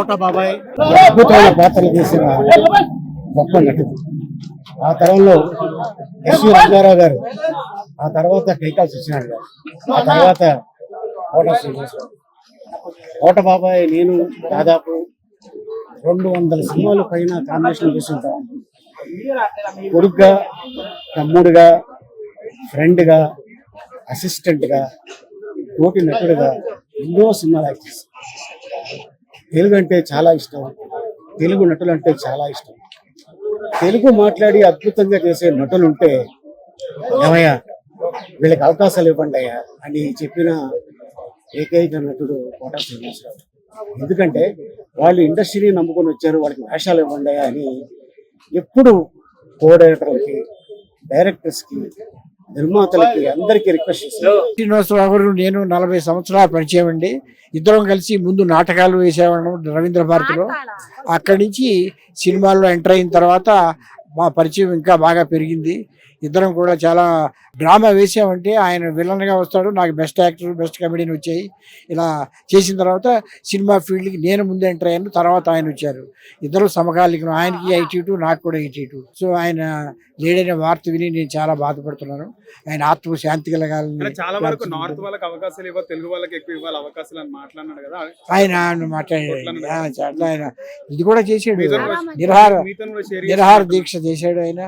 కోట బాబాయ్ అద్భుతమైన పాత్రలు చేసిన గొప్ప నటుడు. ఆ తరంలో ఎస్వి రంగారావు గారు, ఆ తర్వాత కైకాల సత్యనారాయణ గారు, ఆ తర్వాత కోట శ్రీనివాసరావు. కోట బాబాయ్ నేను దాదాపు 200 సినిమాలు పైన కాంబినేషన్ చేస్తుంటాం. కొడుగ్గా, తమ్ముడుగా, ఫ్రెండ్గా, అసిస్టెంట్గా, తోటి నటుడుగా ఎన్నో సినిమాలు యాక్ట్ చేశాను. తెలుగు అంటే చాలా ఇష్టం, తెలుగు నటులు అంటే చాలా ఇష్టం. తెలుగు మాట్లాడి అద్భుతంగా చేసే నటులు ఉంటే ఏమయ్యా వీళ్ళకి అవకాశాలు ఇవ్వండి అయ్యా అని చెప్పిన ఏకైక నటుడు కోట శ్రీనివాసరావు. ఎందుకంటే వాళ్ళు ఇండస్ట్రీని నమ్ముకొని వచ్చారు, వాళ్ళకి వేషాలు ఇవ్వండి అయ్యా అని ఎప్పుడు కో డైరెక్టర్లకి, డైరెక్టర్స్కి, నిర్మాతలకి అందరికీ రిక్వెస్ట్ చేశారు. శ్రీనివాసరావు గారు నేను 40 సంవత్సరాల పరిచయం అండి. ఇద్దరం కలిసి ముందు నాటకాలు వేసేవాళ్ళం రవీంద్ర భారతిలో. అక్కడి నుంచి సినిమాల్లో ఎంటర్ అయిన తర్వాత మా పరిచయం ఇంకా బాగా పెరిగింది. ఇద్దరం కూడా చాలా డ్రామా వేసామంటే ఆయన విలన్గా వస్తాడు, నాకు బెస్ట్ యాక్టర్, బెస్ట్ కమెడియన్ వచ్చాయి. ఇలా చేసిన తర్వాత సినిమా ఫీల్డ్కి నేను ముందు ఎంటర్ అయ్యాను, తర్వాత ఆయన వచ్చారు. ఇద్దరు సమకాలీనం, ఆయనకి 82, నాకు కూడా 82. సో ఆయన లేడనే వార్త విని నేను చాలా బాధపడుతున్నాను. ఆయన ఆత్మ శాంతి కలగాలని. చాలా వరకు నార్త్ వాళ్ళకి అవకాశాలు ఇవ్వాలి, తెలుగు వాళ్ళకి ఎక్కువ ఇవ్వాలి అవకాశాలు అని మాట్లాడినాడు కదా ఆయన మాట్లాడాడు. ఆయన ఇది కూడా చేసాడు, నిరహార దీక్ష చేశాడు ఆయన.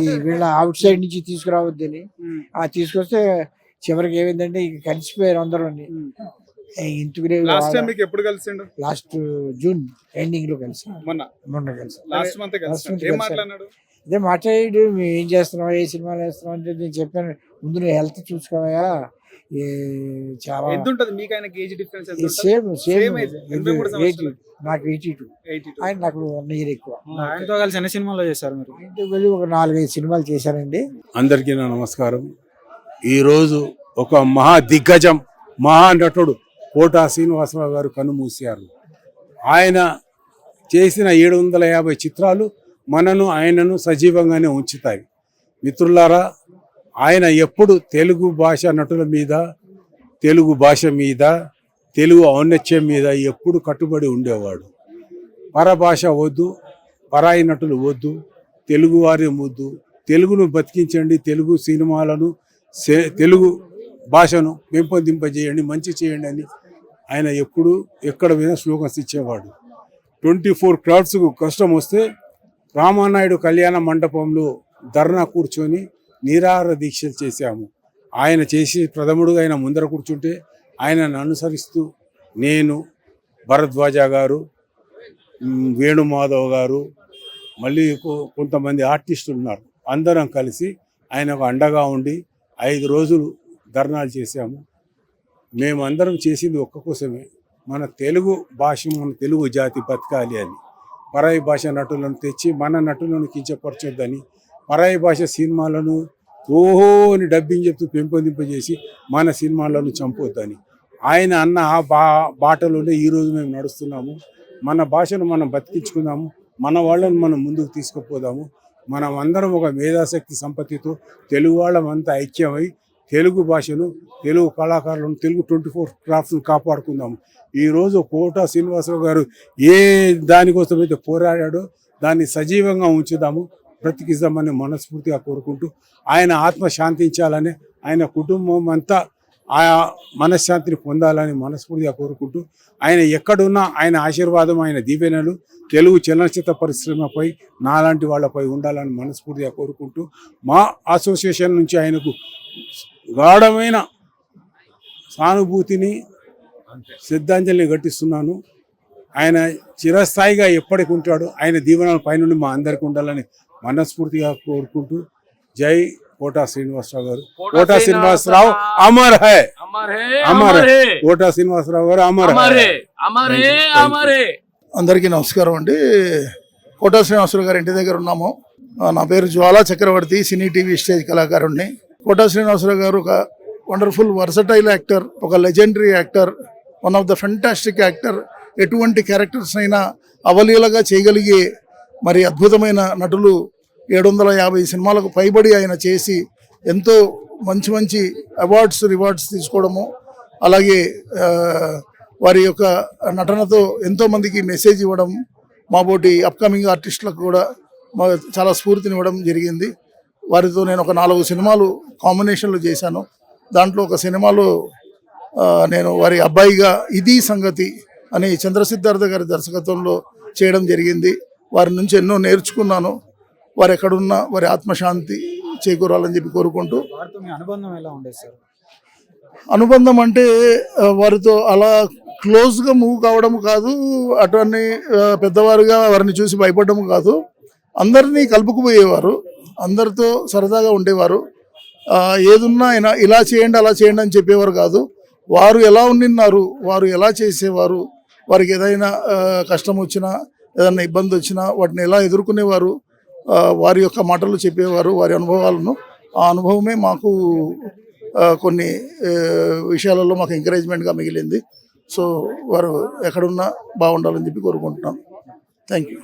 ఈ వీళ్ళ అవుట్ సైడ్ నుంచి తీసుకురావద్దని తీసుకొస్తే చివరికి ఏమైందంటే ఇక కలిసిపోయారు అందరూ. లాస్ట్ జూన్ ఎండింగ్ లో కలిసి మొన్న కలిసి ఇదే మాట్లాడి మేము ఏం చేస్తున్నాం, ఏ సినిమాలు వేస్తున్నాం అంటే నేను చెప్పాను, ముందు నువ్వు హెల్త్ చూసుకోవా. చాలా సేమ్ నాకు 82, ఆయన నాకు 1 year ఎక్కువ. ఆయనతో కలిసి ఎన్ని సినిమాలు చేశారు మీరు? ఇంటికి వెళ్ళి ఒక 4-5 సినిమాలు చేశారండి. అందరికీ నా నమస్కారం. ఈరోజు ఒక మహా దిగ్గజం, మహానటుడు కోట శ్రీనివాసరావు గారు కన్నుమూశారు. ఆయన చేసిన 750 చిత్రాలు మనను ఆయనను సజీవంగానే ఉంచుతాయి. మిత్రులారా, ఆయన ఎప్పుడు తెలుగు భాష నటుల మీద, తెలుగు భాష మీద, తెలుగు ఔన్నత్యం మీద ఎప్పుడు కట్టుబడి ఉండేవాడు. పరభాష వద్దు, పరాయి నటులు వద్దు, తెలుగు వారి వద్దు, తెలుగును బతికించండి, తెలుగు సినిమాలను, తెలుగు భాషను పెంపొందింపజేయండి, మంచి చేయండి అని ఆయన ఎప్పుడు ఎక్కడ పోయినా స్లోగన్స్ ఇచ్చేవాడు. 24 crowdsకు కష్టం వస్తే రామానాయుడు కళ్యాణ మండపంలో ధర్నా కూర్చొని నిరాహార దీక్షలు చేశాము. ఆయన చేసి ప్రథముడుగా ఆయన ముందర కూర్చుంటే ఆయనను అనుసరిస్తూ నేను, భరద్వాజ గారు, వేణుమాధవ్ గారు, మళ్ళీ కొంతమంది ఆర్టిస్టులు ఉన్నారు, అందరం కలిసి ఆయనకు అండగా ఉండి 5 రోజులు ధర్నాలు చేశాము. మేమందరం చేసింది ఒక్క కోసమే, మన తెలుగు భాష, మన తెలుగు జాతి బతకాలి అని. పరాయి భాష నటులను తెచ్చి మన నటులను కించపరచొద్దని, పరాయి భాష సినిమాలను ఓహో అని డబ్బింగ్ చెప్తూ పెంపొందింపజేసి మన సినిమాలను చంపొద్దని ఆయన అన్న ఆ బాటలోనే ఈరోజు మేము నడుస్తున్నాము. మన భాషను మనం బతికించుకుందాము, మన వాళ్ళని మనం ముందుకు తీసుకుపోదాము. మనం అందరం ఒక మేధాశక్తి సంపత్తితో తెలుగు వాళ్ళమంతా ఐక్యమై తెలుగు భాషను, తెలుగు కళాకారులను, తెలుగు 24 క్రాఫ్ట్ను కాపాడుకుందాము. ఈరోజు కోట శ్రీనివాసరావు గారు ఏ దానికోసం అయితే పోరాడాడో దాన్ని సజీవంగా ఉంచుదాము, బ్రతికిద్దామని మనస్ఫూర్తిగా కోరుకుంటూ, ఆయన ఆత్మ శాంతించాలని, ఆయన కుటుంబం అంతా ఆ మనశ్శాంతిని పొందాలని మనస్ఫూర్తిగా కోరుకుంటూ, ఆయన ఎక్కడున్నా ఆయన ఆశీర్వాదం, ఆయన దీవెనలు తెలుగు చలనచిత్ర పరిశ్రమపై, నాలాంటి వాళ్ళపై ఉండాలని మనస్ఫూర్తిగా కోరుకుంటూ, మా అసోసియేషన్ నుంచి ఆయనకు గాఢమైన సానుభూతిని, శ్రద్ధాంజలిని ఘటిస్తున్నాను. ఆయన చిరస్థాయిగా ఎప్పటికి ఉంటాడు, ఆయన దీవెనల పైనుండి మా అందరికి ఉండాలని మనస్ఫూర్తిగా కోరుకుంటూ, జై కోట శ్రీనివాసరావు గారు. కోట శ్రీనివాసరావు అమర్ హై, అమర్ హై. కోట శ్రీనివాసరావు గారు అమర్ హై. అందరికీ నమస్కారం అండి. కోట శ్రీనివాసరావు గారి ఇంటి దగ్గర ఉన్నాము. నా పేరు జ్వాలా చక్రవర్తి, సినీ టీవీ స్టేజ్ కళాకారుణ్ణి. కోట శ్రీనివాసరావు గారు ఒక వండర్ఫుల్ వర్సటైల్ యాక్టర్, ఒక legendary actor, one of the fantastic actor. ఎటువంటి క్యారెక్టర్స్ అయినా అవలీలగా చేయగలిగే మరి అద్భుతమైన నటులు. 750 సినిమాలకు పైబడి ఆయన చేసి ఎంతో మంచి మంచి అవార్డ్స్, రివార్డ్స్ తీసుకోవడము, అలాగే వారి యొక్క నటనతో ఎంతో మందికి మెసేజ్ ఇవ్వడం, మా బోటి అప్కమింగ్ ఆర్టిస్టులకు కూడా చాలా స్ఫూర్తినివ్వడం జరిగింది. వారితో నేను ఒక 4 సినిమాలు కాంబినేషన్లో చేశాను. దాంట్లో ఒక సినిమాలో నేను వారి అబ్బాయిగా ఇది సంగతి అని చంద్రసిద్ధార్థ గారి దర్శకత్వంలో చేయడం జరిగింది. వారి నుంచి ఎన్నో నేర్చుకున్నాను. వారు ఎక్కడున్నా వారి ఆత్మశాంతి చేకూరాలని చెప్పి కోరుకుంటూ. వారితో మీ అనుబంధం ఎలా ఉండేది సార్? అనుబంధం అంటే వారితో అలా క్లోజ్గా మూవ్ కావడం కాదు, అటువంటి పెద్దవారుగా వారిని చూసి భయపడడం కాదు. అందరినీ కలుపుకుపోయేవారు, అందరితో సరదాగా ఉండేవారు. ఏదున్నా ఆయన ఇలా చేయండి అలా చేయండి అని చెప్పేవారు కాదు. వారు ఎలా ఉండిన్నారు, వారు ఎలా చేసేవారు, వారికి ఏదైనా కష్టం వచ్చినా ఏదైనా ఇబ్బంది వచ్చినా వాటిని ఎలా ఎదుర్కొనేవారు, వారి యొక్క మాటలు చెప్పేవారు, వారి అనుభవాలను. ఆ అనుభవమే మాకు కొన్ని విషయాలలో మాకు ఎంకరేజ్మెంట్గా మిగిలింది. సో వారు ఎక్కడున్నా బాగుండాలని చెప్పి కోరుకుంటున్నాను. Thank you.